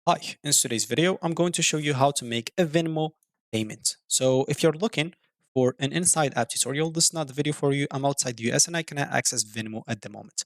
Hi, in today's video, I'm going to show you how to make a Venmo payment. So if you're looking for an inside app tutorial, this is not the video for you. I'm outside the US and I cannot access Venmo at the moment.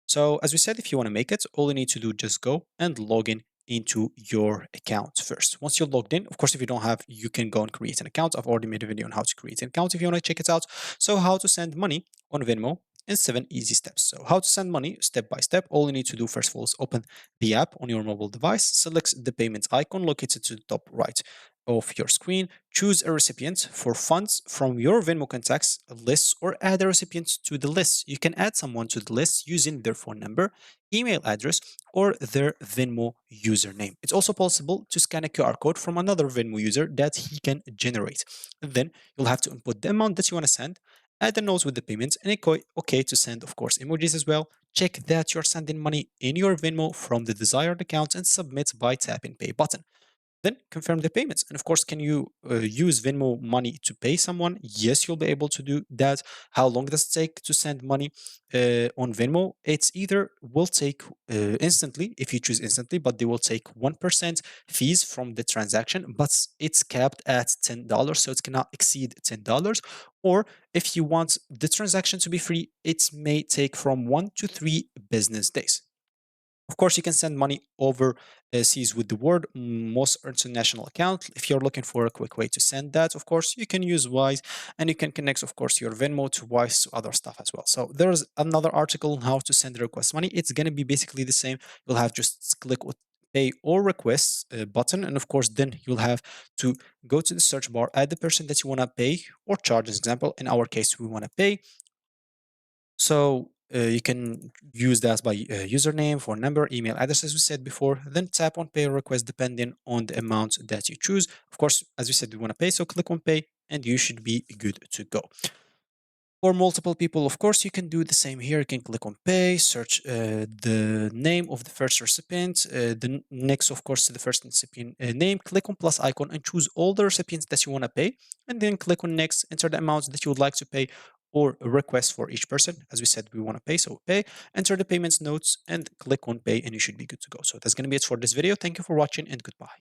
So as we said, if you want to make it, all you need to do just go and log in into your account first. Once you're logged in, of course, if you don't have, you can go and create an account. I've already made a video on how to create an account if you want to check it out. So how to send money on Venmo in 7 easy steps. So how to send money step by step. All you need to do first of all is open the app on your mobile device, select the payments icon located to the top right of your screen, choose a recipient for funds from your Venmo contacts list or add a recipient to the list. You can add someone to the list using their phone number, email address, or their Venmo username. It's also possible to scan a QR code from another Venmo user that he can generate. Then you'll have to input the amount that you want to send, add a note with the payments, and okay to send, of course, emojis as well. Check that you're sending money in your Venmo from the desired account and submit by tapping pay button. Then confirm the payments. And of course, can you use Venmo money to pay someone? Yes, you'll be able to do that. How long does it take to send money on Venmo? It's either will take instantly if you choose instantly, but they will take 1% fees from the transaction, but it's capped at $10, so it cannot exceed $10. Or if you want the transaction to be free, it may take from 1 to 3 business days. Of course, you can send money overseas with the word most international account. If you're looking for a quick way to send that, of course, you can use Wise and you can connect, of course, your Venmo to Wise to other stuff as well. So there's another article on how to send request money. It's going to be basically the same. You'll have just click on pay or requests button. And of course, then you'll have to go to the search bar, add the person that you want to pay or charge. As example, in our case, we want to pay. So you can use that by username, phone number, email address, as we said before. Then tap on pay request depending on the amount that you choose. Of course, as we said, we want to pay, so click on pay and you should be good to go. For multiple people, of course, you can do the same here. You can click on pay, search the name of the first recipient, next, of course, to the first recipient name, click on plus icon and choose all the recipients that you want to pay. And then click on next, enter the amounts that you would like to pay or request for each person. As we said, we want to pay, so pay, enter the payments notes and click on pay and you should be good to go. So that's going to be it for this video. Thank you for watching and goodbye.